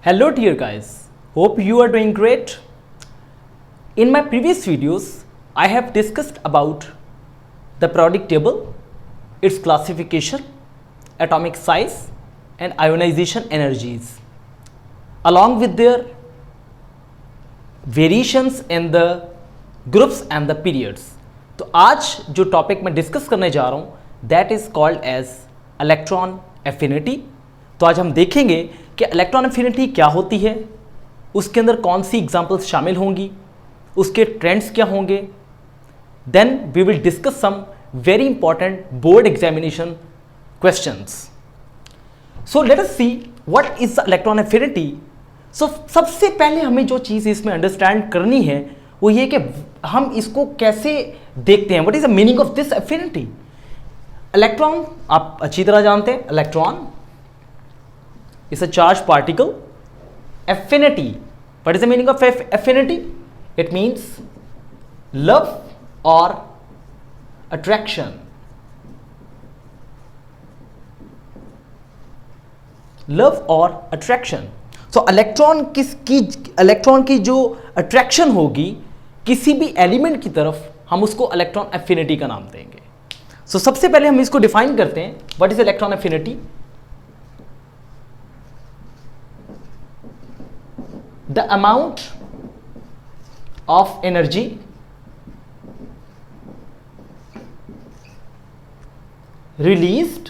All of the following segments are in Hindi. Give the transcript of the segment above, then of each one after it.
Hello dear guys, hope you are doing great. In my previous videos, I have discussed about the periodic table, its classification, atomic size and ionization energies, along with their variations in the groups and the periods. तो आज जो टॉपिक मैं डिस्कस करने जा रहा हूँ that is called as electron affinity. तो आज हम देखेंगे कि इलेक्ट्रॉन एफिनिटी क्या होती है, उसके अंदर कौन सी एग्जांपल्स शामिल होंगी, उसके ट्रेंड्स क्या होंगे. Then we will discuss some very important board examination questions. So let us see what is the electron affinity. So सबसे पहले हमें जो चीज़ इसमें अंडरस्टैंड करनी है वो ये कि हम इसको कैसे देखते हैं. What is the meaning of this affinity. Electron आप अच्छी तरह जानते हैं, electron is a charged particle. Affinity, what is the meaning of affinity? It means love or attraction. Love or attraction. So electron की जो अट्रैक्शन होगी किसी भी एलिमेंट की तरफ, हम उसको इलेक्ट्रॉन एफिनिटी का नाम देंगे. सो सबसे पहले हम इसको डिफाइन करते हैं. What is electron affinity? The amount of energy released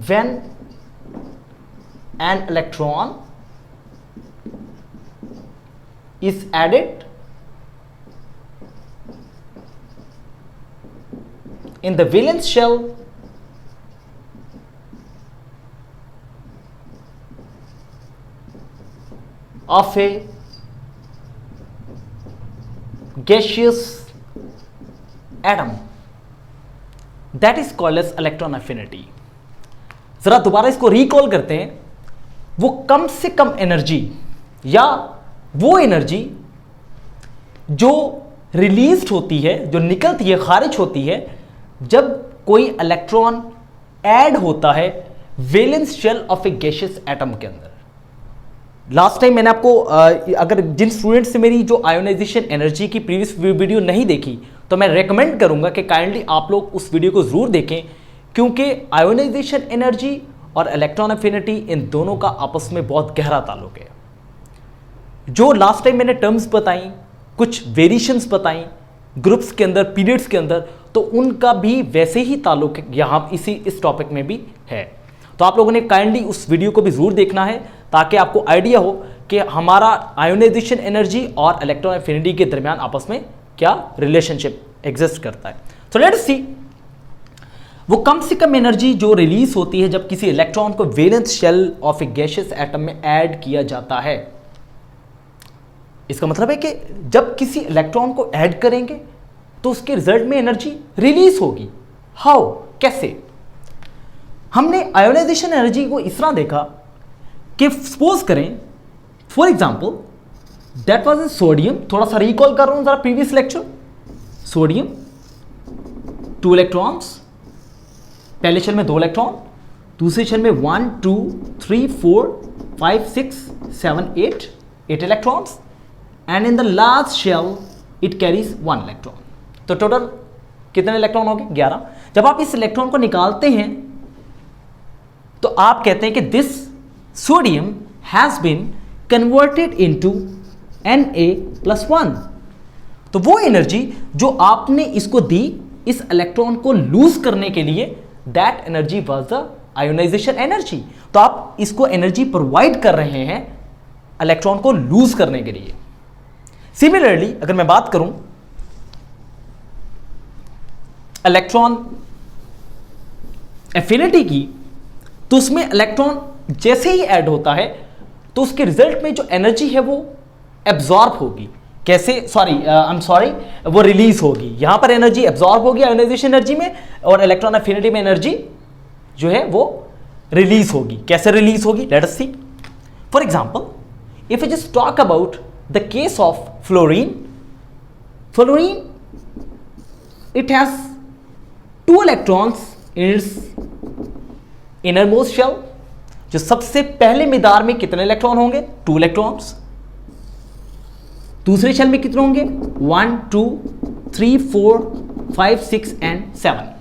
when an electron is added in the valence shell of a gaseous atom, that is called as electron affinity. जरा दोबारा इसको रिकॉल करते हैं. वो कम से कम एनर्जी या वो एनर्जी जो रिलीज होती है, जो निकलती है, खारिज होती है जब कोई इलेक्ट्रॉन ऐड होता है valence shell of a gaseous atom के अंदर. लास्ट टाइम मैंने आपको अगर जिन स्टूडेंट्स से मेरी जो आयोनाइजेशन एनर्जी की प्रीवियस वीडियो नहीं देखी तो मैं रेकमेंड करूंगा कि काइंडली आप लोग उस वीडियो को ज़रूर देखें, क्योंकि आयोनाइजेशन एनर्जी और इलेक्ट्रॉन एफिनिटी इन दोनों का आपस में बहुत गहरा ताल्लुक है. जो लास्ट टाइम मैंने टर्म्स बताई, कुछ वेरिएशंस बताई ग्रुप्स के अंदर, पीरियड्स के अंदर, तो उनका भी वैसे ही ताल्लुक यहाँ इस टॉपिक में भी है. तो आप लोगों ने काइंडली उस वीडियो को भी ज़रूर देखना है ताकि आपको आइडिया हो कि हमारा आयोनाइजेशन एनर्जी और इलेक्ट्रॉन एफिनिटी के दरमियान आपस में क्या रिलेशनशिप एग्जिस्ट करता है. तो लेट्स सी, वो कम से कम एनर्जी जो रिलीज होती है जब किसी इलेक्ट्रॉन को valence shell of a gaseous atom में ऐड किया जाता है. इसका मतलब है कि जब किसी इलेक्ट्रॉन को ऐड करेंगे तो उसके रिजल्ट में एनर्जी रिलीज होगी. हाउ, कैसे? हमने आयोनाइजेशन एनर्जी को इस तरह देखा कि सपोज करें for example that was in sodium. थोड़ा सा रिकॉल कर रहा हूं जरा प्रीवियस लेक्चर. सोडियम 2 इलेक्ट्रॉन्स, पहले शेल में 2 इलेक्ट्रॉन, दूसरे शेल में 1 2 3 4 5 6 7 8 electrons, and in the last shell it carries 1 electron. तो टोटल कितने इलेक्ट्रॉन हो गए? 11. जब आप इस इलेक्ट्रॉन को निकालते हैं तो आप कहते हैं कि this sodium has been converted into Na+1. तो वो एनर्जी जो आपने इसको दी इस इलेक्ट्रॉन को लूज करने के लिए, that energy was the ionisation energy. तो आप इसको एनर्जी प्रोवाइड कर रहे हैं इलेक्ट्रॉन को लूज करने के लिए. सिमिलरली अगर मैं बात करूं इलेक्ट्रॉन एफिनिटी की, तो उसमें इलेक्ट्रॉन जैसे ही ऐड होता है तो उसके रिजल्ट में जो एनर्जी है वो एब्जॉर्ब होगी. कैसे? वो रिलीज होगी. यहां पर एनर्जी एब्जॉर्ब होगी आयोनाइजेशन एनर्जी में, और इलेक्ट्रॉन एफिनिटी में एनर्जी जो है वो रिलीज होगी. कैसे रिलीज होगी? Let us see. For example if I just talk about the case of fluorine. it has two electrons in inner most shell, जो सबसे पहले मिदार में कितने इलेक्ट्रॉन होंगे? 2 इलेक्ट्रॉन्स। दूसरे शेल में कितने होंगे? 1 2 3 4 5 6 एंड 7।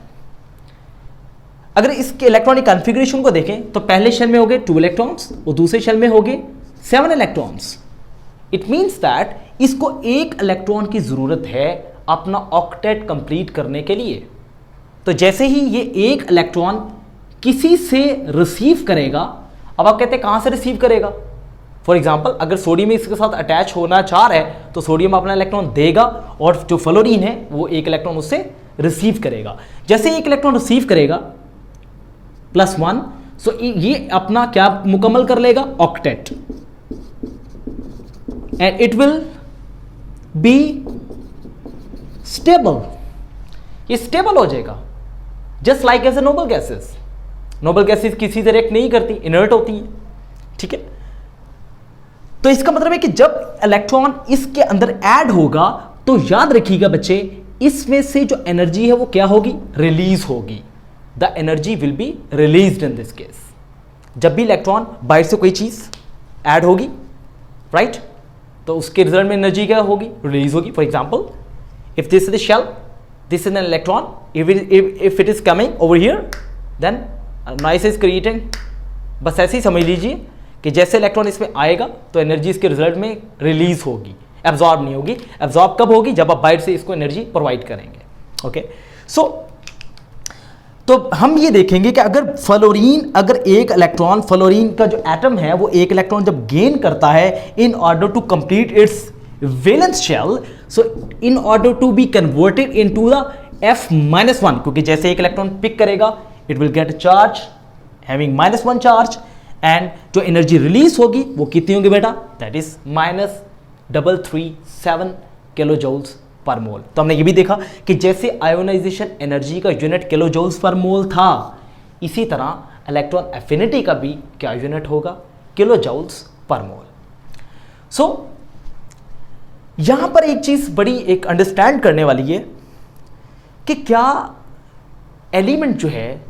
अगर इसके इलेक्ट्रॉनिक कॉन्फ़िगरेशन को देखें तो पहले शेल में होंगे 2 इलेक्ट्रॉन्स और दूसरे शेल में होंगे 7 इलेक्ट्रॉन्स। इट मींस दैट इसको 1 इलेक्ट्रॉन की जरूरत है अपना ऑक्टेट कंप्लीट करने के लिए। तो जैसे ही ये 1 इलेक्ट्रॉन किसी से रिसीव करेगा, अब आप कहते हैं कहां से रिसीव करेगा? फॉर एग्जाम्पल अगर सोडियम इसके साथ अटैच होना चाह रहा है तो सोडियम अपना इलेक्ट्रॉन देगा और जो फ्लोरीन है वो 1 इलेक्ट्रॉन उससे रिसीव करेगा। जैसे 1 इलेक्ट्रॉन रिसीव करेगा +1, सो ये अपना क्या मुकम्मल कर लेगा? Octet, and it will be stable. ये स्टेबल हो जाएगा just like as a noble gases. Noble gases किसी से रिएक्ट नहीं करती, इनर्ट होती हैं, ठीक है। तो इसका मतलब है कि जब इलेक्ट्रॉन इसके अंदर ऐड होगा तो याद रखिएगा बच्चे, इसमें से जो एनर्जी है वो क्या होगी? रिलीज होगी। The energy will be released in this case. जब भी इलेक्ट्रॉन बाहर से कोई चीज ऐड होगी, राइट, तो उसके रिजल्ट में एनर्जी क्या होगी? रिलीज होगी। For example if this is the shell, this is an electron, if it is coming over here, then noise is creating। बस ऐसे ही समझ लीजिए कि जैसे इलेक्ट्रॉन इसमें आएगा तो एनर्जी इसके रिजल्ट में रिलीज होगी, एब्जॉर्ब नहीं होगी। एब्जॉर्ब कब होगी? जब आप बाहर से इसको एनर्जी प्रोवाइड करेंगे। ओके, सो तो हम ये देखेंगे कि अगर फ्लोरीन, अगर 1 इलेक्ट्रॉन, फ्लोरीन का जो एटम है वो 1 इलेक्ट्रॉन जब गेन करता है in order to complete its valence shell, so in order to be converted into the F-1, क्योंकि जैसे 1 इलेक्ट्रॉन पिक करेगा it will get charge having -1 charge, and जो एनर्जी रिलीज होगी वो कितनी होगी बेटा? That is -337 kilo joules per मोल। तो हमने ये भी देखा कि जैसे आयोनाइजेशन एनर्जी का यूनिट किलो जूल्स पर मोल था, इसी तरह इलेक्ट्रॉन एफिनिटी का भी क्या यूनिट होगा? किलो जूल्स पर मोल। सो यहां पर एक चीज बड़ी एक अंडरस्टैंड करने वाली है कि क्या एलिमेंट जो है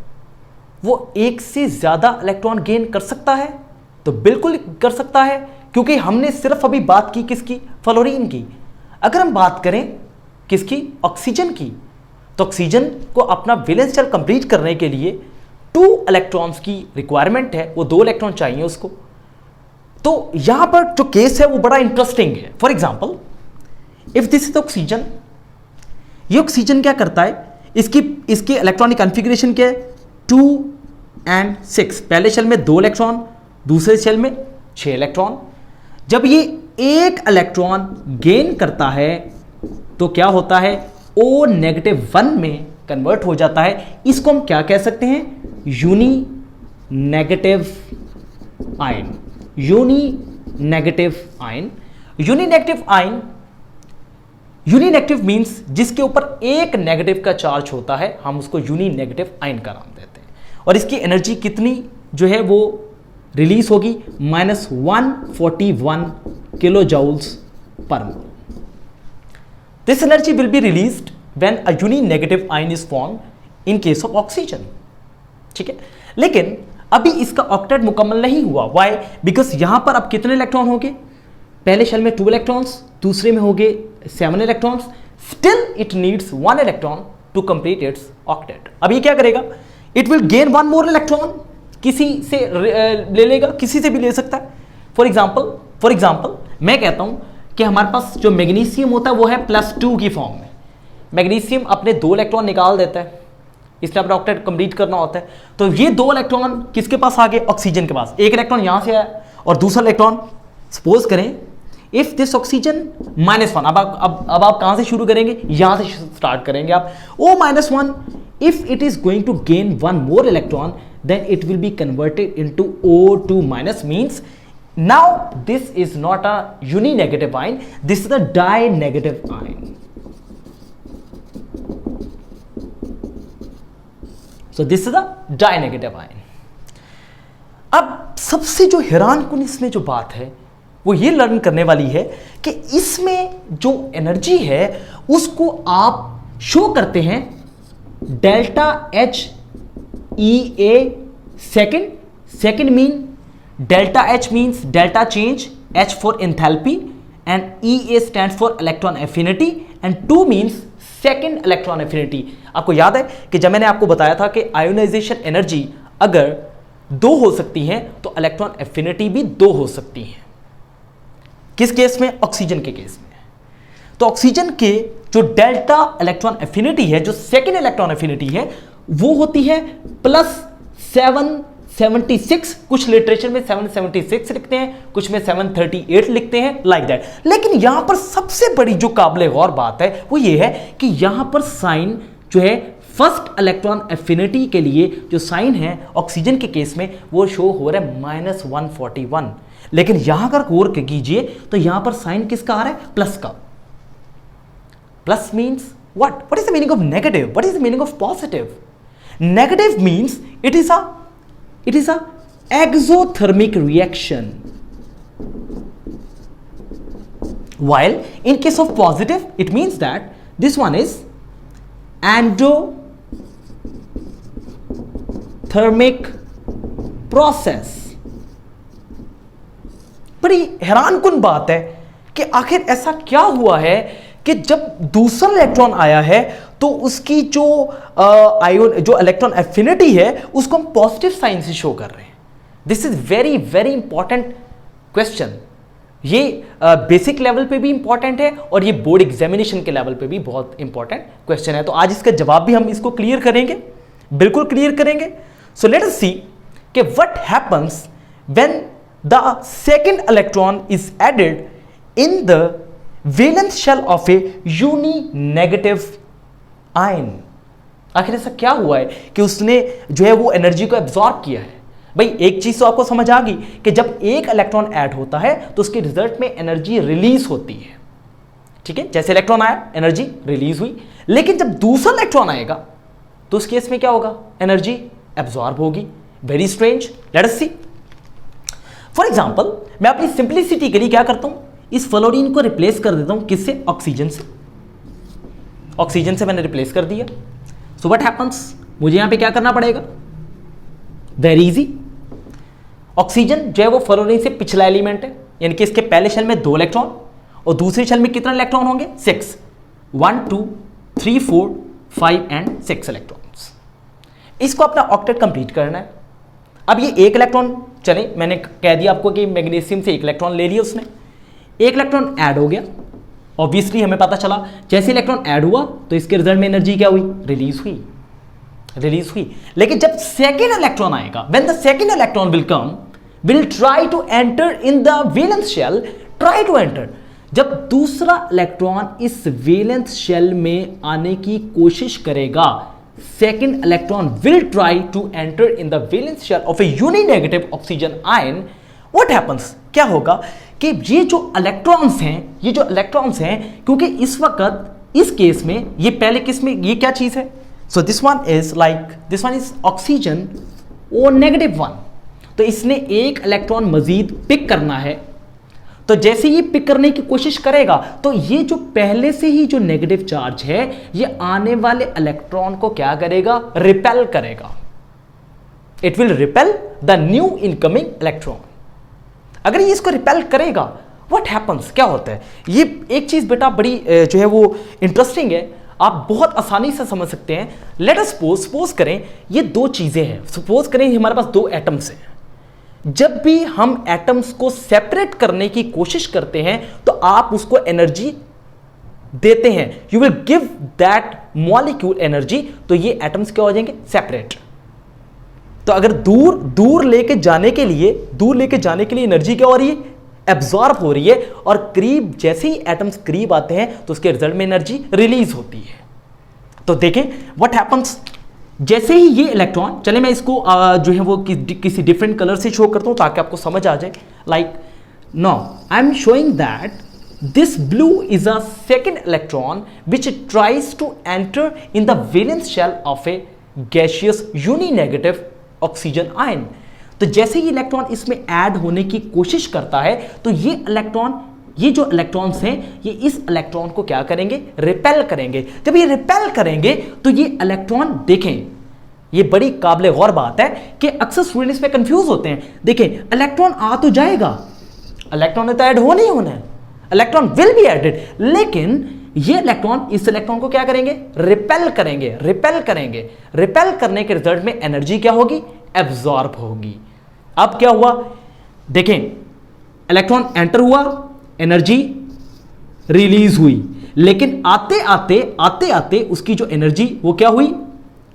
वो 1 से ज्यादा इलेक्ट्रॉन गेन कर सकता है? तो बिल्कुल कर सकता है, क्योंकि हमने सिर्फ अभी बात की किसकी? फ्लोरीन की। अगर हम बात करें किसकी? ऑक्सीजन की, तो ऑक्सीजन को अपना वैलेंस शेल कंप्लीट करने के लिए 2 इलेक्ट्रॉन्स की रिक्वायरमेंट है, वो 2 इलेक्ट्रॉन चाहिए उसको। तो यहां पर जो केस है वो बड़ा इंटरेस्टिंग है। For example if this is oxygen, ये ऑक्सीजन क्या करता है? इसकी इलेक्ट्रॉनिक कॉन्फ़िगरेशन क्या है? 2 and 6। पहले शेल में 2 इलेक्ट्रॉन, दूसरे शेल में 6 इलेक्ट्रॉन। जब ये 1 इलेक्ट्रॉन गेन करता है तो क्या होता है? O-1 में कन्वर्ट हो जाता है। इसको हम क्या कह सकते हैं? Uni negative ion. Uni negative ion, uni negative ion, uni negative means जिसके ऊपर 1 नेगेटिव का चार्ज होता है, हम उसको यूनी नेगेटिव आयन का नाम देते हैं। और इसकी एनर्जी कितनी जो है वो रिलीज होगी? -141 kilo joules per mole. This energy will be released when a uni negative ion is form in case of oxygen, ठीक है। लेकिन अभी इसका ऑक्टेट मुकम्मल नहीं हुआ। व्हाई? बिकॉज यहां पर अब कितने इलेक्ट्रॉन होंगे? पहले शेल में 2 इलेक्ट्रॉन्स, दूसरे में होंगे 7 electrons. Still it needs 1 electron to complete its octet. अब ये क्या करेगा? It will gain 1 more electron. किसी से ले लेगा, किसी से भी ले सकता है। फॉर एग्जाम्पल मैं कहता हूं कि हमारे पास जो मैग्नीशियम होता है वो है +2 की फॉर्म में। मैग्नीशियम अपने 2 इलेक्ट्रॉन निकाल देता है, इसने अपना ऑक्टेट कंप्लीट करना होता है। तो ये 2 इलेक्ट्रॉन किसके पास आ गए? ऑक्सीजन के पास। 1 इलेक्ट्रॉन यहां से आया और दूसरा इलेक्ट्रॉन, सपोज करें इफ दिस ऑक्सीजन -1, अब आप कहां से शुरू करेंगे? यहां से स्टार्ट करेंगे आप। O-1, if it is going to gain 1 more electron, then it will be converted into O2-, means now this is not a uni-negative ion, this is a di-negative ion. So this is a di-negative ion. अब सबसे जो हैरानकुन इसमें जो बात है वो ये लर्न करने वाली है कि इसमें जो एनर्जी है उसको आप शो करते हैं ΔHEA second mean delta H means delta change, H for enthalpy, and EA stands for electron affinity, and 2 means second electron affinity. आपको याद है कि जब मैंने आपको बताया था कि आयोनाइजेशन एनर्जी अगर 2 हो सकती है तो इलेक्ट्रॉन एफिनिटी भी 2 हो सकती है. किस केस में? ऑक्सीजन के केस में. तो ऑक्सीजन के जो डेल्टा इलेक्ट्रॉन एफिनिटी है, जो सेकेंड इलेक्ट्रॉन एफिनिटी है, वो होती है +776. कुछ लिटरेचर में 776 लिखते हैं, कुछ में 738 लिखते हैं, लाइक दैट. लेकिन यहां पर सबसे बड़ी जो काबिल गौर बात है वो ये है कि यहां पर साइन जो है फर्स्ट इलेक्ट्रॉन एफिनिटी के लिए जो साइन है ऑक्सीजन के केस में वो शो हो रहा है -141. लेकिन यहां अगर गौर कीजिए तो यहां पर साइन किसका आ रहा है? प्लस का. Plus means what is the meaning of negative? What is the meaning of positive? Negative means it is a exothermic reaction, while in case of positive it means that this one is endothermic process. बड़ी हैरानकुन बात है कि आखिर ऐसा क्या हुआ है कि जब दूसरा इलेक्ट्रॉन आया है तो उसकी जो इलेक्ट्रॉन एफिनिटी है उसको हम पॉजिटिव साइन से शो कर रहे हैं. This is very very important question. ये बेसिक लेवल पे भी इंपॉर्टेंट है और ये बोर्ड एग्जामिनेशन के लेवल पे भी बहुत इंपॉर्टेंट क्वेश्चन है. तो आज इसका जवाब भी हम इसको क्लियर करेंगे, बिल्कुल क्लियर करेंगे. सो लेट अस सी कि what happens when the second electron is added in the valence shell of a uni negative ion. आखिर ऐसा क्या हुआ है कि उसने जो है वो एनर्जी को एब्जॉर्ब किया है. भाई एक चीज तो आपको समझ आ गई कि जब एक इलेक्ट्रॉन ऐड होता है तो उसके रिजल्ट में एनर्जी रिलीज होती है. ठीक है, जैसे इलेक्ट्रॉन आया एनर्जी रिलीज हुई. लेकिन जब दूसरा इलेक्ट्रॉन आएगा तो उस केस में क्या होगा? एनर्जी एब्जॉर्ब होगी. Very strange. Let us see. For example मैं अपनी सिंपलिसिटी के लिए क्या करता हूं, इस फ्लोरीन को रिप्लेस कर देता हूं. किससे? ऑक्सीजन से. ऑक्सीजन से मैंने रिप्लेस कर दिया. So what happens? मुझे यहां पे क्या करना पड़ेगा? Very easy. ऑक्सीजन जो है वो फ्लोरीन से पिछला एलिमेंट है, यानी कि इसके पहले शेल में 2 इलेक्ट्रॉन और दूसरे शेल में कितने इलेक्ट्रॉन होंगे? 6. 1 2 3 4 5 एंड 6 इलेक्ट्रॉन्स. इसको अपना ऑक्टेट कंप्लीट करना है. अब ये 1 इलेक्ट्रॉन, चले मैंने कह दिया आपको कि मैग्नीशियम से 1 इलेक्ट्रॉन ले लिया उसने. 1 इलेक्ट्रॉन ऐड हो गया. ऑब्वियसली हमें पता चला जैसे इलेक्ट्रॉन ऐड हुआ तो इसके रिजल्ट में एनर्जी क्या हुई? रिलीज हुई. लेकिन जब सेकेंड इलेक्ट्रॉन आएगा, when the second electron will come, will try to enter in the valence shell. Try to enter, जब दूसरा इलेक्ट्रॉन इस वैलेंस शेल में आने की कोशिश करेगा, second electron will try to enter in the valence shell of a uni negative oxygen ion. What happens? क्या होगा कि ये जो इलेक्ट्रॉन्स हैं, क्योंकि इस वक्त इस केस में ये पहले केस में ये क्या चीज है? So this one is oxygen O-1. तो इसने 1 इलेक्ट्रॉन मजीद पिक करना है. तो जैसे ये पिक करने की कोशिश करेगा तो ये जो पहले से ही जो नेगेटिव चार्ज है ये आने वाले इलेक्ट्रॉन को क्या करेगा? रिपेल करेगा. It will repel the new incoming electron. अगर ये इसको रिपेल करेगा, व्हाट हैपेंस? क्या होता है? ये एक चीज बेटा बड़ी जो है वो इंटरेस्टिंग है, आप बहुत आसानी से समझ सकते हैं. लेट अस सपोज करें ये 2 चीजें हैं. सपोज करें हमारे पास 2 एटम्स हैं. जब भी हम एटम्स को सेपरेट करने की कोशिश करते हैं तो आप उसको एनर्जी देते हैं. You will give that molecule energy. तो ये एटम्स क्या हो जाएंगे? सेपरेट. तो अगर दूर लेके जाने के लिए एनर्जी क्या हो रही है? एब्जॉर्ब हो रही है. और करीब जैसे ही एटम्स करीब आते हैं तो उसके रिजल्ट में एनर्जी रिलीज होती है. तो देखें व्हाट हैपेंस. जैसे ही ये इलेक्ट्रॉन, चले मैं इसको जो है वो किसी डिफरेंट कलर से शो करता हूं ताकि आपको समझ आ जाए. Like now I am showing that this blue is a second electron which tries to enter in the valence shell of a gaseous uni negative oxygen ion. तो जैसे ही इलेक्ट्रॉन इसमें ऐड होने की कोशिश करता है तो ये जो इलेक्ट्रॉन्स हैं ये इस इलेक्ट्रॉन को क्या करेंगे? रिपेल करेंगे. जब ये रिपेल करेंगे तो ये इलेक्ट्रॉन देखें ये बड़ी काबिल गौर बात है कि अक्सर स्टूडेंट इसमें कंफ्यूज होते हैं। देखें, इलेक्ट्रॉन आ तो जाएगा, इलेक्ट्रॉन तो ऐड होना ही होना है, इलेक्ट्रॉन विल बी एडेड, लेकिन ये इलेक्ट्रॉन इस इलेक्ट्रॉन को क्या करेंगे? रिपेल करेंगे, रिपेल करेंगे। रिपेल करने के रिजल्ट में एनर्जी क्या होगी? एब्जॉर्ब होगी। अब क्या हुआ? देखें, इलेक्ट्रॉन एंटर हुआ, एनर्जी रिलीज हुई, लेकिन आते आते आते आते उसकी जो एनर्जी वो क्या हुई?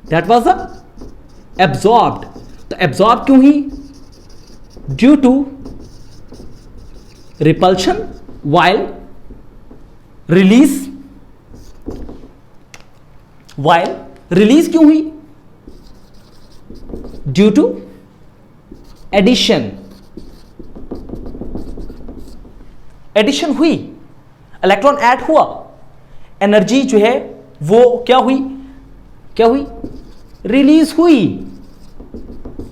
That was absorbed. तो एब्जॉर्ब क्यों हुई? Due to repulsion while release क्यों हुई? Due to addition. एडिशन हुई, इलेक्ट्रॉन ऐड हुआ, एनर्जी जो है वो क्या हुई? रिलीज हुई,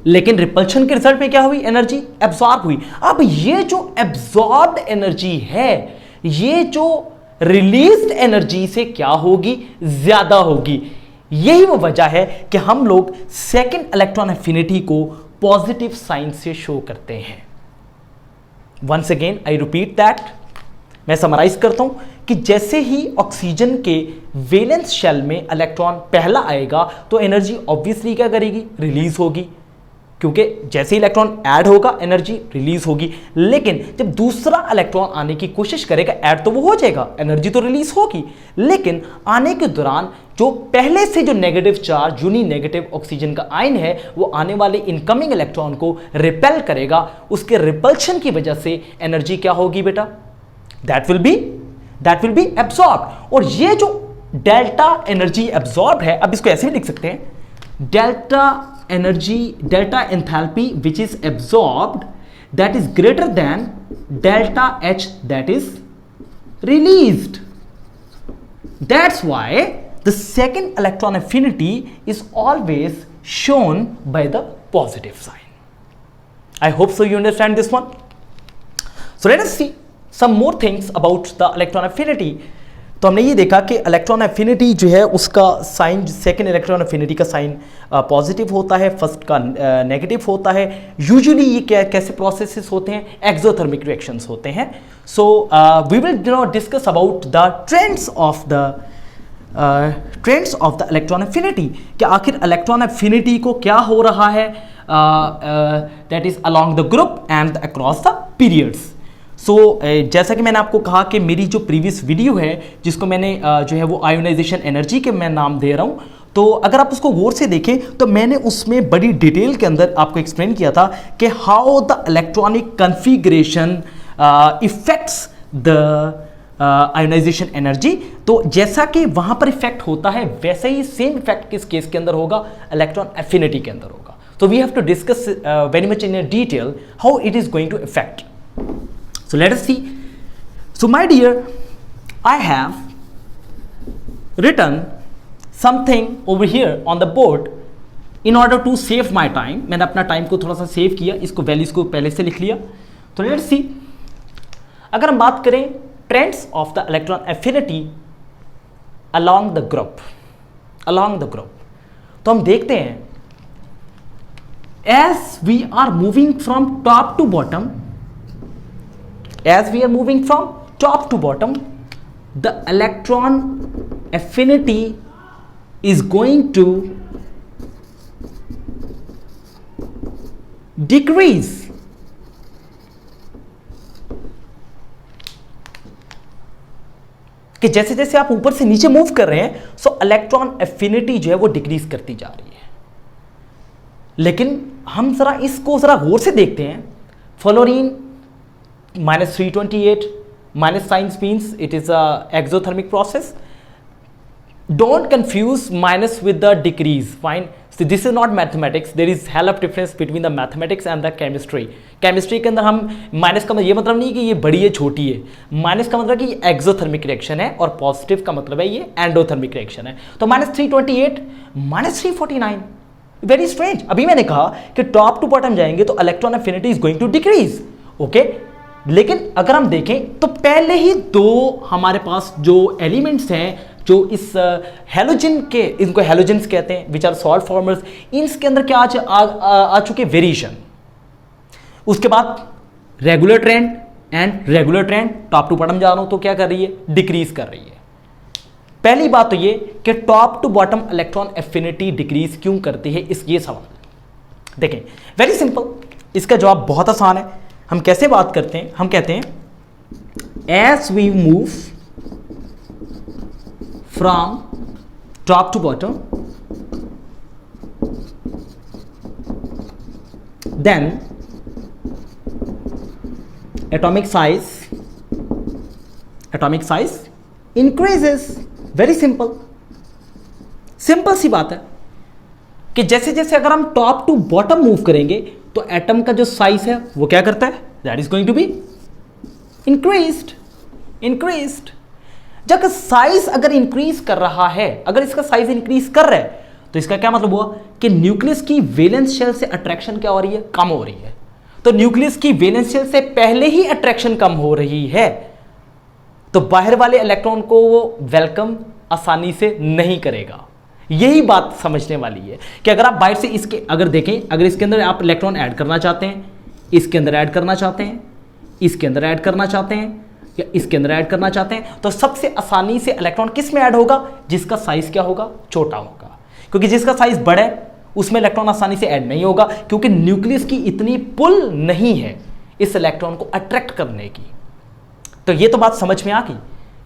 लेकिन रिपल्शन के रिजल्ट में क्या हुई? एनर्जी एब्सॉर्ब हुई। अब ये जो एब्सॉर्ब्ड एनर्जी है, ये जो रिलीज्ड एनर्जी से क्या होगी? ज्यादा होगी। यही वो वजह है कि हम लोग सेकंड इलेक्ट्रॉन एफिनिटी को पॉजिटिव साइन से शो करते हैं। Once again I repeat that, मैं समराइज करता हूं कि जैसे ही ऑक्सीजन के वैलेंस शेल में इलेक्ट्रॉन पहला आएगा तो एनर्जी ऑब्वियसली क्या करेगी? रिलीज होगी, क्योंकि जैसे ही इलेक्ट्रॉन ऐड होगा एनर्जी रिलीज होगी। लेकिन जब दूसरा इलेक्ट्रॉन आने की कोशिश करेगा, ऐड तो वो हो जाएगा, एनर्जी तो रिलीज होगी, लेकिन आने के दौरान जो पहले से जो negative charge uni negative oxygen का आयन है वो आने वाले इनकमिंग इलेक्ट्रॉन को रिपेल करेगा। उसके रिपल्शन की वजह से एनर्जी क्या होगी बेटा? That will be absorb. और ये जो डेल्टा एनर्जी एब्सॉर्ब है, अब इसको ऐसे भी लिख सकते हैं, delta enthalpy which is absorbed that is greater than delta H that is released. That's why the second electron affinity is always shown by the positive sign. I hope so you understand this one. So let us see some more things about the electron affinity. तो हमने ये देखा कि इलेक्ट्रॉन एफिनिटी जो है उसका साइन, सेकेंड इलेक्ट्रॉन एफिनिटी का साइन पॉजिटिव होता है, फर्स्ट का नेगेटिव होता है। यूजुअली ये कैसे प्रोसेसेस होते हैं? एक्सोथर्मिक रिएक्शंस होते हैं। So we will discuss about the trends of the electron affinity, कि आखिर इलेक्ट्रॉन एफिनिटी को क्या हो रहा है, that is along the group and across the periods. So जैसा कि मैंने आपको कहा कि मेरी जो प्रीवियस वीडियो है जिसको मैंने जो है वो आयोनाइजेशन एनर्जी के मैं नाम दे रहा हूँ, तो अगर आप उसको गौर से देखें तो मैंने उसमें बड़ी डिटेल के अंदर आपको एक्सप्लेन किया था कि how the electronic configuration effects the ionisation energy. तो जैसा कि वहाँ पर इफेक्ट होता है वैसे ही सेम इफेक्ट किस केस के अंदर होगा? इलेक्ट्रॉन एफिनिटी के अंदर होगा। तो we have to discuss very much in detail how it is going to effect. So let us see. So my dear, I have written something over here on the board in order to save my time. मैंने अपना टाइम को थोड़ा सा सेव किया, इसको वैल्यूज को पहले से लिख लिया। तो let's see, अगर हम बात करें trends of the electron affinity along the group, तो हम देखते हैं as we are moving from top to bottom, the electron affinity is going to decrease. कि जैसे जैसे आप ऊपर से नीचे मूव कर रहे हैं, सो इलेक्ट्रॉन एफिनिटी जो है वो डिक्रीज करती जा रही है। लेकिन हम जरा इसको जरा गौर से देखते हैं। Fluorine -328 minus signs means it is a exothermic process. Don't confuse minus with the decrease. Fine. So this is not mathematics. There is hell of difference between the mathematics and the chemistry. Chemistry के अंदर हम माइनस का ये मतलब नहीं कि ये बड़ी है छोटी है, माइनस का मतलब कि ये एक्सोथर्मिक रिएक्शन है और पॉजिटिव का मतलब है ये एंडोथर्मिक रिएक्शन है। तो -328 -349, वेरी स्ट्रेंज। अभी मैंने कहा कि टॉप टू बॉटम जाएंगे तो electron affinity is going to decrease, okay. लेकिन अगर हम देखें तो पहले ही दो हमारे पास जो एलिमेंट्स हैं जो इस हेलोजन के, इनको हेलोजेंस कहते हैं, विच आर सॉल्ट फॉर्मर्स, इसके अंदर क्या आ चुके वेरिएशन। उसके बाद regular trend and regular trend, top to bottom जा रहा हूं तो क्या कर रही है, डिक्रीज कर रही है। पहली बात तो ये कि top to bottom electron affinity decrease क्यों करती है, इस ये सवाल देखें। वेरी सिंपल, इसका जवाब बहुत आसान है। हम कैसे बात करते हैं, हम कहते हैं as we move from top to bottom then atomic size increases। Very simple, simple सी बात है कि जैसे जैसे अगर हम टॉप टू बॉटम मूव करेंगे तो एटम का जो साइज है वो क्या करता है, that is going to be increased. जब साइज अगर इंक्रीज कर रहा है, अगर इसका साइज इंक्रीज कर रहा है तो इसका क्या मतलब हुआ कि न्यूक्लियस की वैलेंस शेल से अट्रैक्शन क्या हो रही है, कम हो रही है। तो न्यूक्लियस की वैलेंस शेल से पहले ही अट्रैक्शन कम हो रही है, तो बाहर वाले इलेक्ट्रॉन को वो वेलकम आसानी से नहीं करेगा। यही बात समझने वाली है कि अगर आप बाहर से इसके अगर देखें, अगर इसके अंदर आप इलेक्ट्रॉन ऐड करना चाहते हैं, इसके अंदर ऐड करना चाहते हैं, इसके अंदर ऐड करना चाहते हैं, या इसके अंदर ऐड करना चाहते हैं, तो सबसे आसानी से इलेक्ट्रॉन किस में ऐड होगा, जिसका साइज क्या होगा, छोटा होगा। क्योंकि जिसका साइज बड़ा है उसमें इलेक्ट्रॉन आसानी से ऐड नहीं होगा, क्योंकि न्यूक्लियस की इतनी पुल नहीं है इस इलेक्ट्रॉन को अट्रैक्ट करने की। तो ये तो बात समझ में आ गई,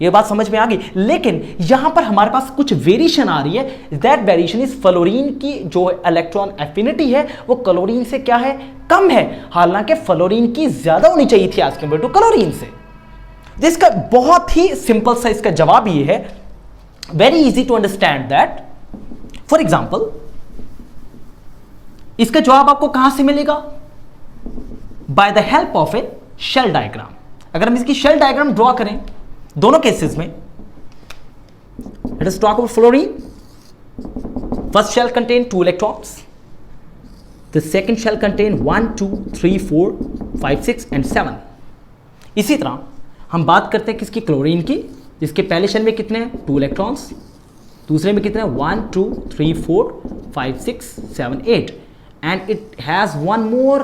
ये बात समझ में आ गई। लेकिन यहां पर हमारे पास कुछ वेरिएशन आ रही है, दैट वेरिएशन इज फ्लोरीन की जो इलेक्ट्रॉन एफिनिटी है वो क्लोरीन से क्या है, कम है। हालांकि फ्लोरीन की ज्यादा होनी चाहिए थी एज कंपेयर टू क्लोरीन से। जिसका बहुत ही सिंपल सा इसका जवाब ये है, very easy to understand that. For example, इसका जवाब आपको कहां से मिलेगा, by the help of a shell diagram. अगर हम इसकी शेल डायग्राम ड्रॉ करें दोनों केसेस में, let us talk about fluorine. First shell contain 2 इलेक्ट्रॉन्स, the second shell contain 1 2 3 4 5 6 and 7। इसी तरह हम बात करते हैं किसकी, क्लोरीन की, जिसके पहले शेल में कितने हैं, 2 इलेक्ट्रॉन्स, दूसरे में कितने हैं, 1 2 3 4 5 6 7 8, and it has one more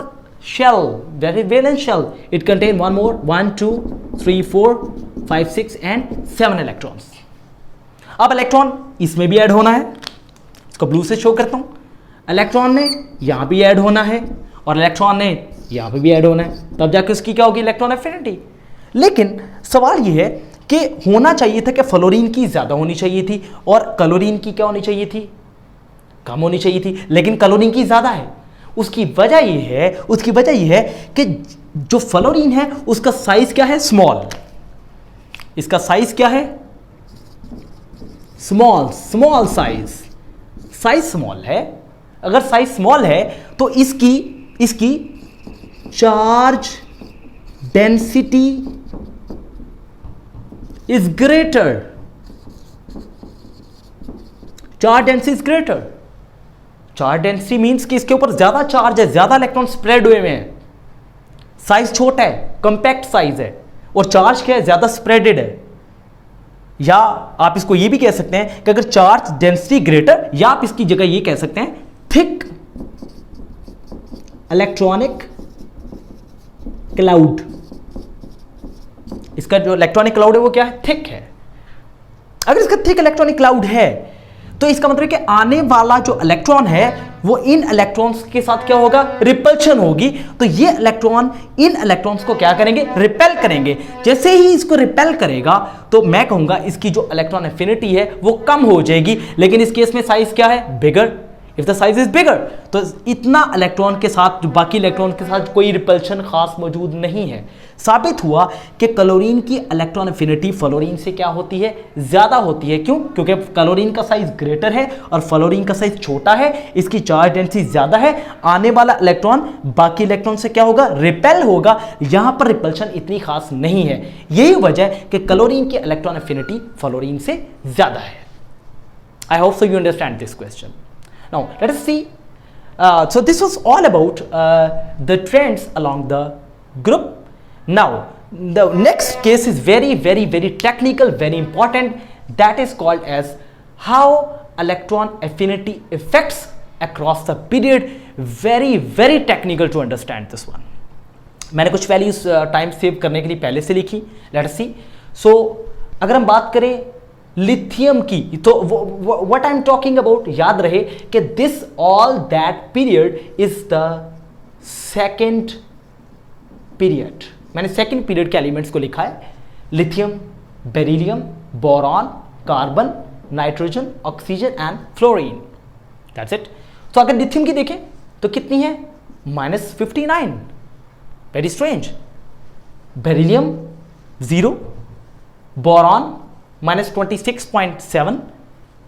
shell, that is valence shell. It contain one more 1 2 3 4 5 6 and 7 electrons. अब इलेक्ट्रॉन इसमें भी ऐड होना है, इसको ब्लू से शो करता हूं। इलेक्ट्रॉन ने यहां भी ऐड होना है और इलेक्ट्रॉन ने यहां पे भी ऐड होना है, तब जाके उसकी क्या होगी, इलेक्ट्रॉन एफिनिटी। लेकिन सवाल यह है कि होना चाहिए था कि फ्लोरीन की ज्यादा होनी चाहिए थी और क्लोरीन की क्या होनी चाहिए थी, कम होनी चाहिए थी, लेकिन क्लोरीन की ज्यादा है। उसकी वजह यह है कि जो फ्लोरीन है उसका साइज क्या है, स्मॉल। इसका साइज क्या है, स्मॉल साइज स्मॉल है। अगर साइज स्मॉल है तो इसकी charge density is greater, charge density means कि इसके ऊपर ज्यादा चार्ज है, ज्यादा इलेक्ट्रॉन स्प्रेड हुए हैं, साइज छोटा है, कंपैक्ट साइज है, और चार्ज क्या है, ज्यादा स्प्रेडेड है। या आप इसको ये भी कह सकते हैं कि अगर चार्ज डेंसिटी ग्रेटर, या आप इसकी जगह ये कह सकते हैं थिक इलेक्ट्रॉनिक क्लाउड। इसका जो इलेक्ट्रॉनिक क्लाउड है वो क्या है, थिक है। अगर इसका थिक इलेक्ट्रॉनिक क्लाउड है तो इसका मतलब कि आने वाला जो इलेक्ट्रॉन है वो इन इलेक्ट्रॉन्स के साथ क्या होगा, रिपल्शन होगी। तो ये इलेक्ट्रॉन इन इलेक्ट्रॉन्स को क्या करेंगे, रिपेल करेंगे। जैसे ही इसको रिपेल करेगा तो मैं कहूंगा इसकी जो इलेक्ट्रॉन एफिनिटी है वो कम हो जाएगी। लेकिन इस केस में साइज क्या है, bigger. If the size is bigger तो इतना इलेक्ट्रॉन के साथ, जो बाकी इलेक्ट्रॉन के साथ कोई रिपल्शन खास मौजूद नहीं है। साबित हुआ कि क्लोरीन की इलेक्ट्रॉन एफिनिटी फ्लोरीन से क्या होती है, ज्यादा होती है। क्यों? क्योंकि क्लोरीन का साइज ग्रेटर है और फ्लोरीन का साइज छोटा है, इसकी चार्ज डेंसिटी ज्यादा है। आने वाला इलेक्ट्रॉन बाकी इलेक्ट्रॉन से क्या होगा, रिपेल होगा। यहां पर रिपल्शन इतनी खास नहीं है। यही वजह कि क्लोरीन की इलेक्ट्रॉन एफिनिटी फ्लोरीन से ज्यादा है। आई hope so you understand this question. Now let us see. So this was all about the trends along the group. Now the next case is very technical, very important. That is called as how electron affinity effects across the period. Very very technical to understand this one. मैंने कुछ वैल्यूज टाइम सेव करने के लिए पहले से लिखी. लेट अस सी. सो अगर हम बात करें लिथियम की, तो what I am talking about, याद रहे कि this all that period is the second period. मैंने सेकेंड पीरियड के एलिमेंट्स को लिखा है. Lithium, beryllium, boron, carbon, nitrogen, oxygen and fluorine. That's it. तो अगर लिथियम की देखें तो कितनी है? -59. Very strange. Beryllium 0, boron -26.7,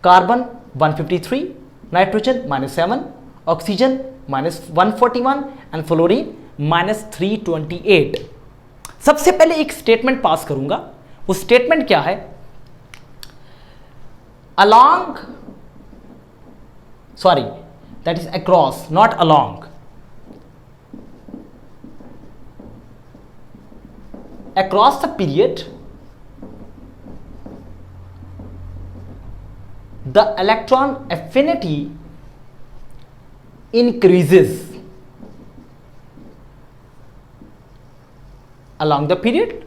carbon 153, nitrogen -7, oxygen -141 and fluorine -328. सबसे पहले एक स्टेटमेंट पास करूंगा. वो स्टेटमेंट क्या है? along, sorry, that is across, not along. Across the period, the electron affinity increases. Along the period,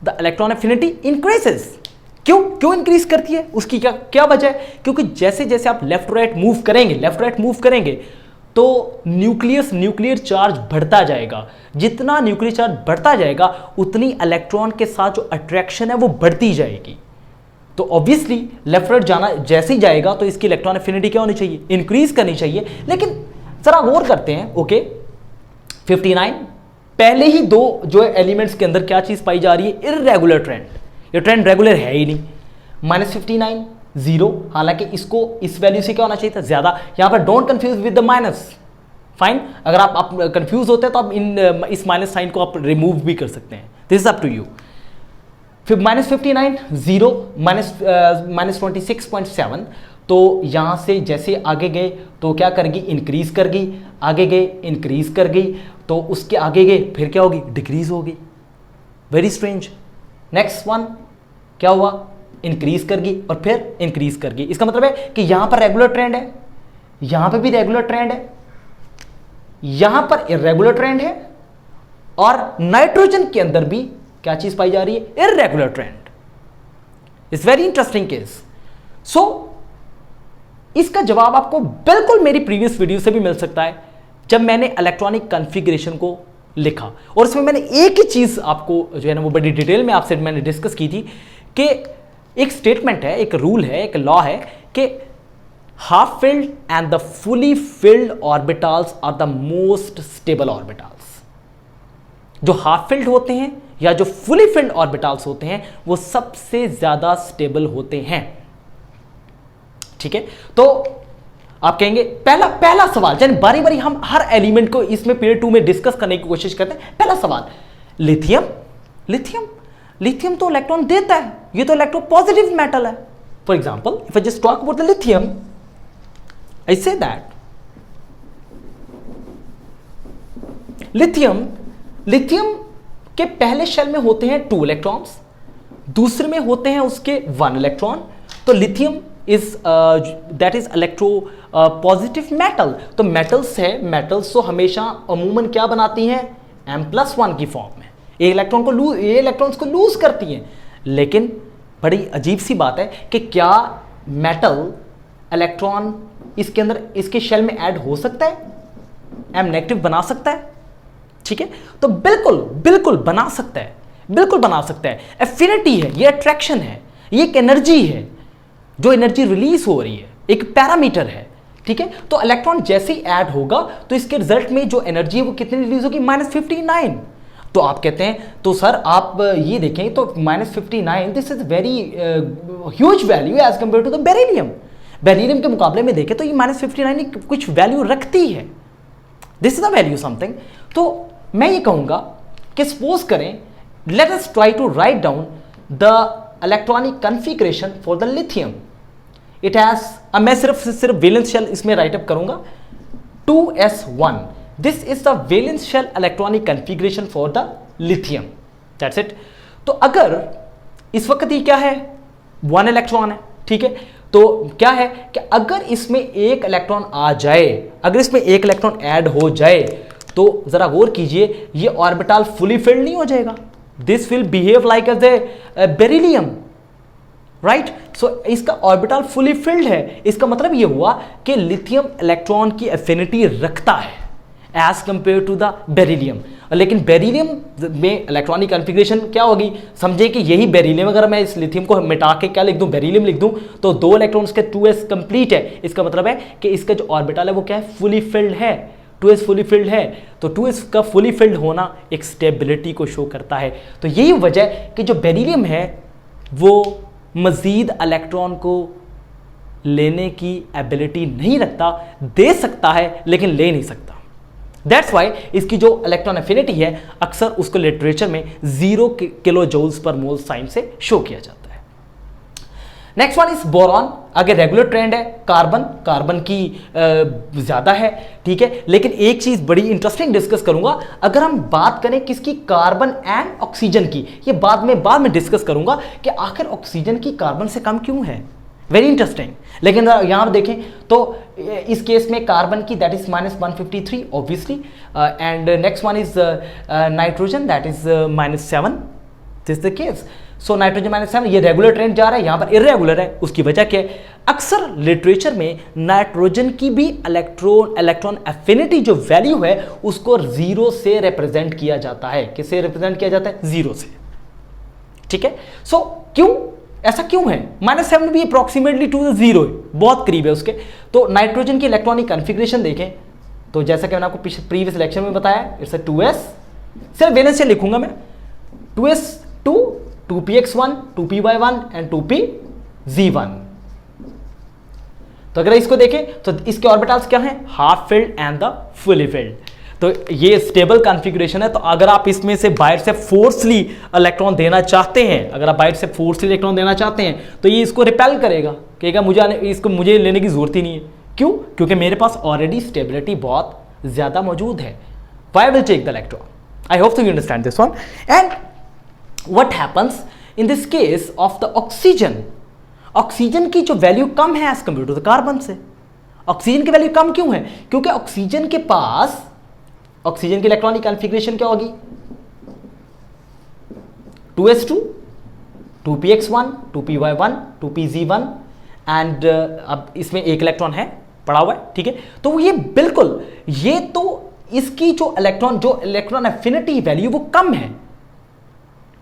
the electron affinity increases. क्यों इंक्रीज करती है? उसकी क्या वजह है? क्योंकि जैसे जैसे आप लेफ्ट राइट मूव करेंगे तो न्यूक्लियर चार्ज बढ़ता जाएगा. जितना न्यूक्लियर चार्ज बढ़ता जाएगा उतनी इलेक्ट्रॉन के साथ जो अट्रैक्शन है वो बढ़ती जाएगी. तो ऑब्वियसली लेफ्ट राइट जाना जैसे ही जाएगा तो इसकी इलेक्ट्रॉन एफिनिटी क्या होनी चाहिए? इंक्रीज करनी चाहिए. लेकिन जरा गौर करते हैं. ओके, 59 पहले ही दो जो एलिमेंट्स के अंदर क्या चीज पाई जा रही है? Irregular trend. ये ट्रेंड रेगुलर है ही नहीं. -59, 0, हालांकि इसको इस वैल्यू से क्या होना चाहिए था? ज्यादा. यहां पर don't confuse with the minus. Fine. अगर आप कंफ्यूज होते हैं तो आप इस माइनस साइन को आप रिमूव भी कर सकते हैं. This is up to you. फिर -59, 0, -26.7. तो यहां से जैसे आगे गए तो क्या करेगी? इंक्रीज कर गई. आगे गए, इंक्रीज कर गई. तो उसके आगे गए फिर क्या होगी? डिक्रीज होगी. Very strange. नेक्स्ट वन क्या हुआ? इंक्रीज कर गई और फिर इंक्रीज कर गई. इसका मतलब है कि यहां पर रेगुलर ट्रेंड है, यहां पर भी रेगुलर ट्रेंड है, यहां पर इर्रेगुलर ट्रेंड है और नाइट्रोजन के अंदर भी क्या चीज पाई जा रही है? Irregular trend. It's very interesting case. So इसका जवाब आपको बिल्कुल मेरी प्रीवियस वीडियो से भी मिल सकता है जब मैंने इलेक्ट्रॉनिक कॉन्फ़िगरेशन को लिखा. और इसमें मैंने एक ही चीज आपको जो है ना वो बड़ी डिटेल में आपसे मैंने डिस्कस की थी कि एक स्टेटमेंट है, एक रूल है, एक लॉ है कि half filled and the fully filled orbitals are the most stable orbitals. जो हाफ फिल्ड होते हैं या जो फुली फिल्ड ऑर्बिटल्स होते हैं वो सबसे ज्यादा स्टेबल होते हैं. ठीक है. तो आप कहेंगे पहला सवाल, यानी बारी बारी हम हर एलिमेंट को इसमें पीरियड 2 में डिस्कस करने की कोशिश करते हैं. पहला सवाल, लिथियम तो इलेक्ट्रॉन देता है. ये तो इलेक्ट्रोपॉजिटिव मेटल है. For example, if I just talk about the lithium, I say that lithium के पहले शेल में होते हैं 2 इलेक्ट्रॉन्स, दूसरे में होते हैं उसके 1 इलेक्ट्रॉन. तो lithium that is electro positive metal. तो मेटल्स तो हमेशा अमूमन क्या बनाती हैं? M+1 की फॉर्म में. ये इलेक्ट्रॉन्स को लूज करती हैं. लेकिन बड़ी अजीब सी बात है कि क्या मेटल इलेक्ट्रॉन इसके अंदर इसके शेल में ऐड हो सकता है? M- बना सकता है. ठीक है. तो बिल्कुल बना सकता है. एफिनिटी है, ये अट्रैक्शन है, ये एक एनर्जी है जो एनर्जी रिलीज हो रही है, एक पैरामीटर है. ठीक है. तो इलेक्ट्रॉन जैसे ही ऐड होगा तो इसके रिजल्ट में जो एनर्जी है वो कितनी रिलीज होगी? -59. तो आप कहते हैं तो सर आप ये देखें तो -59 this is very huge value as compare to the beryllium के मुकाबले में देखें तो ये -59 कुछ वैल्यू रखती है. This is the value something. तो मैं ये कहूंगा कि सपोज करें, let us try to write down the electronic configuration for the lithium. It has, अब मैं सिर्फ वैलेंस शेल इसमें राइट अप करूंगा. 2s1, this is the valence shell electronic configuration for the lithium. That's it. तो अगर इस वक्त ये क्या है? 1 इलेक्ट्रॉन है, ठीक है। तो क्या है कि अगर इसमें एक इलेक्ट्रॉन आ जाए, अगर इसमें एक इलेक्ट्रॉन ऐड हो जाए, तो जरा गौर कीजिए, ये ऑर्बिटल फुली फिल्ड नहीं हो जाएगा। This will behave like as a beryllium, right. So इसका ऑर्बिटल फुली फिल्ड है। इसका मतलब ये हुआ कि लिथियम इलेक्ट्रॉन की एफिनिटी रखता है as compare to the beryllium. लेकिन बेरिलियम में इलेक्ट्रॉनिक कॉन्फ़िगरेशन क्या होगी, समझे कि यही बेरिलियम, अगर मैं इस लिथियम को मिटा के क्या लिख दूं, बेरिलियम लिख दूं, तो 2 इलेक्ट्रॉन्स के 2s कंप्लीट है। इसका मतलब है कि इसका जो ऑर्बिटल है वो क्या है, फुली फिल्ड है, 2s फुली फिल्ड है। तो 2s का फुली फिल्ड होना एक स्टेबिलिटी को शो करता है। तो यही वजह कि जो बेरिलियम है वो मजीद इलेक्ट्रॉन को लेने की एबिलिटी नहीं रखता, दे सकता है लेकिन ले नहीं सकता। दैट्स वाई इसकी जो इलेक्ट्रॉन एफिनिटी है अक्सर उसको लिटरेचर में 0 किलो जूल्स पर मोल साइन से शो किया जाता है। Next one is boron. आगे रेगुलर ट्रेंड है, कार्बन की ज्यादा है, ठीक है। लेकिन एक चीज बड़ी इंटरेस्टिंग डिस्कस करूंगा, अगर हम बात करें किसकी, कार्बन एंड ऑक्सीजन की, ये बाद में डिस्कस करूंगा कि आखिर ऑक्सीजन की कार्बन से कम क्यों है, वेरी इंटरेस्टिंग। लेकिन यहां पर देखें तो इस केस में कार्बन की that is -153 obviously, and next one is nitrogen that is -7, this is the case. So nitrogen -7, ये रेगुलर ट्रेंड जा रहा है, यहां पर इरेगुलर है। उसकी वजह क्या है, अक्सर लिटरेचर में नाइट्रोजन की भी इलेक्ट्रॉन एफिनिटी जो वैल्यू है उसको 0 से रिप्रेजेंट किया जाता है। किससे रिप्रेजेंट किया जाता है, 0 से, ठीक है। सो क्यों, ऐसा क्यों है, -7 भी अप्रॉक्सीमेटली टू द 0 है, बहुत करीब है उसके। तो नाइट्रोजन की इलेक्ट्रॉनिक कॉन्फ़िगरेशन देखें तो जैसा कि मैंने आपको प्रीवियस लेक्चर में बताया, इट्स 2s, सिर्फ वैलेंस से लिखूंगा मैं, 2s2, 2px1, 2py1 and 2pz1। तो अगर इसको देखें तो इसके ऑर्बिटल्स क्या हैं, half filled and the fully field. तो ये स्टेबल कॉन्फ़िगरेशन है। तो अगर आप इसमें से बाहर से फोर्सली इलेक्ट्रॉन देना चाहते हैं, अगर आप बाहर से फोर्सली इलेक्ट्रॉन देना चाहते हैं तो ये इसको रिपेल करेगा, कहेगा मुझे लेने की जरूरत ही नहीं है। क्यों, क्योंकि मेरे पास ऑलरेडी स्टेबिलिटी बहुत ज्यादा मौजूद है। Why will take the electron, I hope to you understand this one. And what happens in this case of the oxygen, oxygen की जो वैल्यू कम है as compare to the carbon से। ऑक्सीजन की वैल्यू कम क्यों है, क्योंकि ऑक्सीजन के पास, ऑक्सीजन की इलेक्ट्रॉनिक कॉन्फ़िगरेशन क्या होगी, 2s2, 2px1, 2py1, 2pz1 and अब इसमें एक इलेक्ट्रॉन है पड़ा हुआ है, ठीक है। तो ये बिल्कुल, ये तो इसकी जो इलेक्ट्रॉन एफिनिटी वैल्यू वो कम है।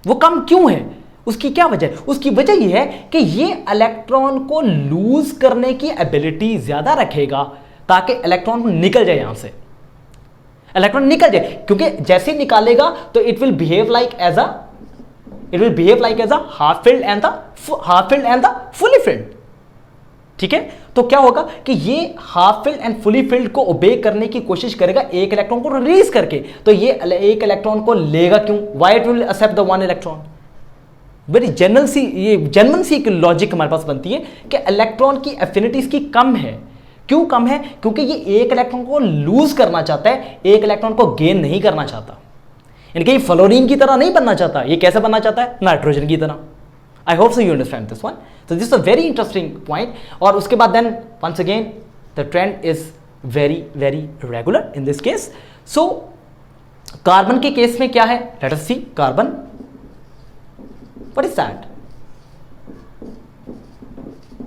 वो कम क्यों है, उसकी क्या वजह, उसकी वजह यह है कि ये इलेक्ट्रॉन को लूज करने की एबिलिटी ज्यादा रखेगा ताकि इलेक्ट्रॉन निकल जाए, यहां से इलेक्ट्रॉन निकल जाए, क्योंकि जैसे निकालेगा तो it will behave like as a half filled and the fully filled, ठीक है। तो क्या होगा कि ये half filled and fully filled को ओबे करने की कोशिश करेगा एक इलेक्ट्रॉन को रिलीज करके। तो ये एक इलेक्ट्रॉन को लेगा क्यों, why it will accept the 1 electron. Very genuine सी एक लॉजिक हमारे पास बनती है कि इलेक्ट्रॉन की एफिनिटी इसकी कम है। क्यों कम है, क्योंकि ये एक इलेक्ट्रॉन को लूज करना चाहता है, एक इलेक्ट्रॉन को गेन नहीं करना चाहता। इनके ये फ्लोरीन की तरह नहीं बनना चाहता, ये कैसे बनना चाहता है, नाइट्रोजन की तरह। आई hope so you understand this one. So this is a very interesting point. और उसके बाद then once again the trend is very regular in this case. So carbon के केस में क्या है, let us see carbon, what is that?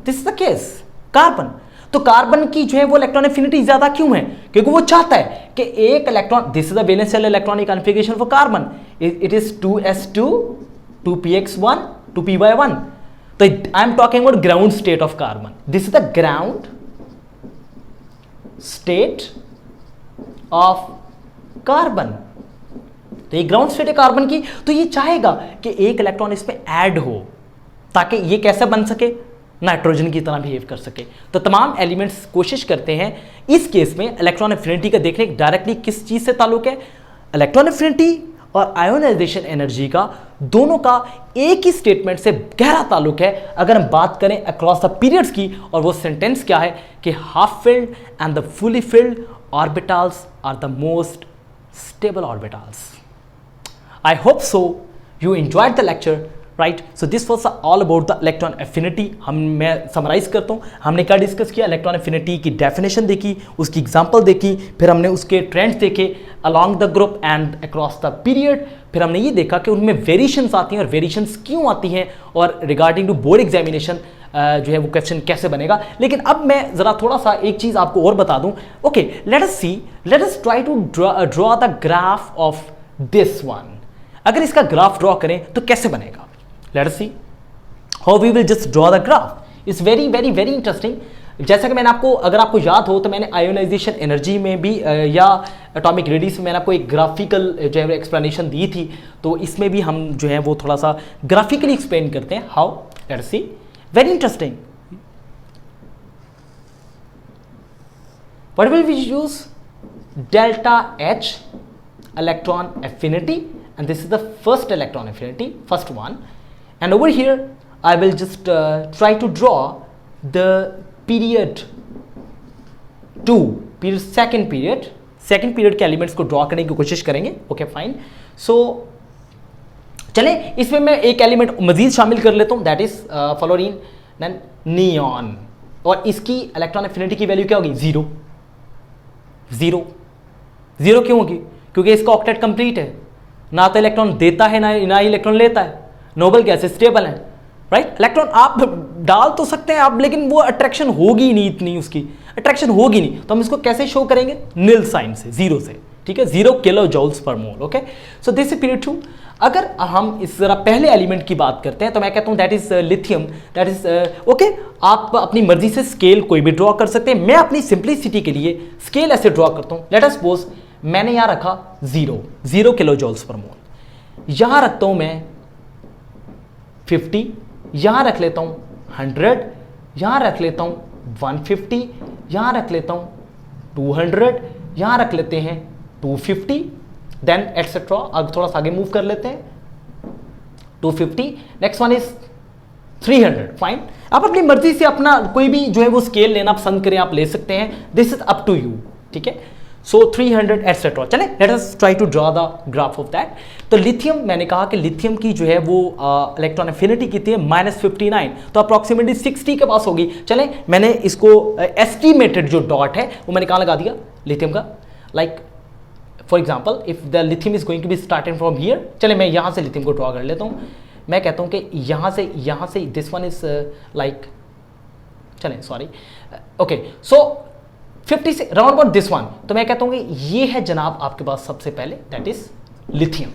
This is the case carbon. तो कार्बन की जो है वो इलेक्ट्रॉन एफिनिटी ज्यादा क्यों है, क्योंकि वो चाहता है कि एक electron, this is the valence shell electronic configuration for carbon, it is 2s2, 2px1, 2py1। So I am talking about ground state of carbon. This is the ground state of carbon. तो ये ग्राउंड स्टेट है कार्बन की। तो ये चाहेगा कि एक इलेक्ट्रॉन इसमें ऐड हो ताकि ये कैसे बन सके, नाइट्रोजन की तरह बिहेव कर सके। तो तमाम एलिमेंट्स कोशिश करते हैं इस केस में इलेक्ट्रॉन एफिनिटी का देखने डायरेक्टली किस चीज से ताल्लुक है, इलेक्ट्रॉन एफिनिटी और आयोनाइजेशन एनर्जी का, दोनों का एक ही स्टेटमेंट से गहरा ताल्लुक है अगर हम बात करें अक्रॉस द पीरियड्स की। और वो सेंटेंस क्या है कि half filled and the fully filled orbitals are the most stable orbitals. I hope so you enjoyed the lecture. Right. So this was all about the electron affinity. मैं समराइज करता हूँ, हमने क्या डिस्कस किया, इलेक्ट्रॉन एफिनिटी की डेफिनेशन देखी, उसकी एग्जांपल देखी, फिर हमने उसके ट्रेंड्स देखे along the group and across the period, फिर हमने ये देखा कि उनमें वेरिएशंस आती हैं और वेरिएशंस क्यों आती हैं, और रिगार्डिंग टू बोर्ड एग्जामिनेशन जो है वो क्वेश्चन कैसे बनेगा। लेकिन अब मैं जरा थोड़ा सा एक चीज आपको और बता दूं। Okay, let us try to draw the graph of this one. अगर इसका ग्राफ ड्रॉ करें तो कैसे बनेगा, let us see how we will just draw the graph. It's very very very interesting. जैसा कि मैंने आपको, अगर आपको याद हो तो मैंने आयोनाइजेशन एनर्जी में भी या एटॉमिक रेडियस में मैंने आपको एक ग्राफिकल जो है एक्सप्लेनेशन दी थी, तो इसमें भी हम जो है वो थोड़ा सा ग्राफिकली एक्सप्लेन करते हैं। How, let us see, very interesting. What will we use, delta H electron affinity, and this is the first electron affinity, first one, and over here I will just try to draw the period 2 period second period के एलिमेंट्स को ड्रॉ करने की कोशिश करेंगे। Okay fine. सो चले इसमें मैं एक एलिमेंट मजीद शामिल कर लेता हूं, that is fluorine then neon, और इसकी इलेक्ट्रॉन एफिनिटी की वैल्यू क्या होगी, जीरो। जीरो क्यों होगी, क्योंकि इसका ऑक्टेट कंप्लीट है, ना तो इलेक्ट्रॉन देता है ना ही इलेक्ट्रॉन लेता है, नोबल गैस स्टेबल है, राइट। इलेक्ट्रॉन आप डाल तो सकते हैं आप, लेकिन वो अट्रैक्शन होगी नहीं, इतनी उसकी अट्रैक्शन होगी नहीं, तो हम इसको कैसे शो करेंगे, निल साइन से, जीरो से, ठीक है, 0 kilo joules per mole. Okay, so this is period 2। अगर हम इस जरा पहले एलिमेंट की बात करते हैं तो मैं कहता हूं that is lithium, that is okay. आप अपनी मर्जी से स्केल कोई भी ड्रॉ कर सकते हैं, मैं अपनी सिंप्लिसिटी के लिए स्केल ऐसे ड्रॉ करता हूं। लेट अस सपोज मैंने यहां रखा 0 किलो जूल्स पर मोल, यहां रखता हूं मैं 50, यहां रख लेता हूं 100, यहां रख लेता हूं 150, यहां रख लेता हूं 200, यहां रख लेते हैं 250, देन एटसेट्रा। अब थोड़ा सा आगे मूव कर लेते हैं, 250, नेक्स्ट वन इज 300, फाइन। आप अपनी मर्जी से अपना कोई भी जो है वो स्केल लेना पसंद करें, आप ले सकते हैं, this is up to you, ठीक है। So 300 etcetera. चले let us try to draw the graph of that. तो लिथियम, मैंने कहा कि लिथियम की जो है वो इलेक्ट्रॉन एफिनिटी कितनी है, -59, तो अप्रॉक्सीमेटली 60 के पास होगी। चले मैंने इसको एस्टिमेटेड जो डॉट है वो मैंने कहाँ लगा दिया, लिथियम का, like for example if the lithium is going to be starting from here, चले मैं यहाँ से लिथियम को ड्रॉ कर लेता हूँ। मैं कहता हूँ कि यहाँ से दिस वन इज लाइक, चलें सॉरी, ओके, सो 50 से राउंड अबाउट दिस वन, तो मैं कहता हूं कि ये है जनाब आपके पास सबसे पहले, दैट इज लिथियम।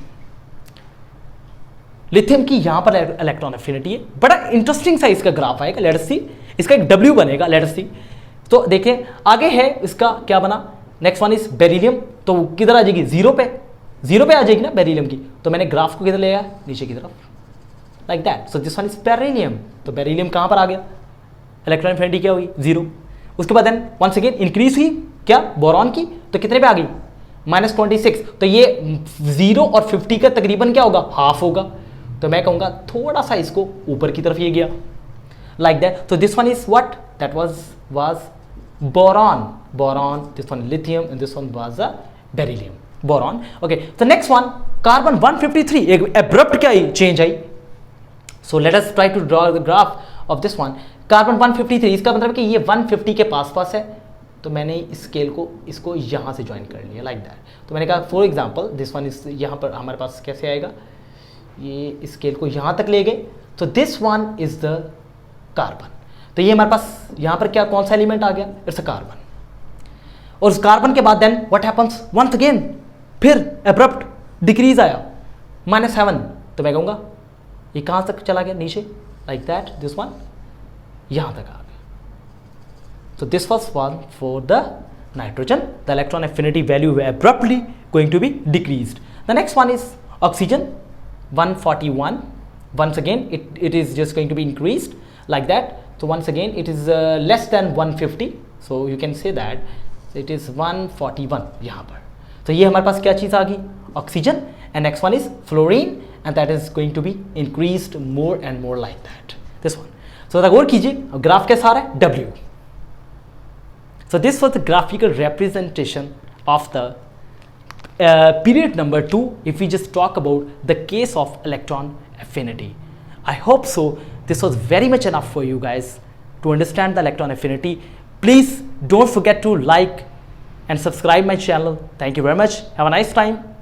लिथियम की यहां पर इलेक्ट्रॉन एफिनिटी है, बड़ा इंटरेस्टिंग सा इसका ग्राफ आएगा, लेट अस सी, इसका एक W बनेगा, लेट अस सी। तो देखिए आगे है इसका क्या बना, नेक्स्ट वन इज बेरिलियम, तो किधर आ जाएगी, जीरो पे आ जाएगी ना बेरिलियम की, तो मैंने ग्राफ को किधर ले आया, नीचे की तरफ, like that. So this one is beryllium, तो बेरिलियम कहां पर आ गया, इलेक्ट्रॉन एफिनिटी क्या हुई, 0। उसके बाद देन वंस अगेन इंक्रीज हुई क्या, बोरॉन की, तो कितने पे आ गई, -26, तो ये 0 और 50 का तकरीबन क्या होगा, हाफ होगा, तो मैं कहूंगा थोड़ा सा इसको ऊपर की तरफ ये गया, लाइक दैट। तो this one is what, that was boron, this one lithium and this one was a beryllium, boron. Okay, तो नेक्स्ट वन कार्बन 153, एक एब्रप्ट क्या आई, चेंज आई। So let us try to draw the graph of this one, carbon 153, इसका मतलब कि ये 150 के पास है, तो मैंने इस स्केल को इसको यहां से ज्वाइन कर लिया, लाइक दैट। तो मैंने कहा for example this one is, यहां पर हमारे पास कैसे आएगा, ये स्केल को यहां तक ले गए, तो this one is the carbon, तो ये हमारे पास यहां पर क्या, कौन सा एलिमेंट आ गया, इट्स अ कार्बन। और उस कार्बन के बाद then what happens, once again फिर एब्रप्ट डिक्रीज आया, -7, तो मैं कहूंगा ये कहां तक चला गया, नीचे, लाइक दैट, दिस वन यहां तक आ गया। So this was one for the nitrogen, the electron affinity value were abruptly going to be decreased. The next one is oxygen, 141, once again it is just going to be increased like that. So once again it is less than 150, so you can say that it is 141 यहाँ पर। तो ये हमारे पास क्या चीज़ आ गई, oxygen, and next one is fluorine, and that is going to be increased more and more like that, this one. So गौर कीजिए ग्राफ कैसा आ रहा है, W. So this was the graphical representation of the period number 2 if we just talk about the case of electron affinity. I hope so. This was very much enough for you guys to understand the electron affinity. Please don't forget to like and subscribe my channel. Thank you very much. Have a nice time.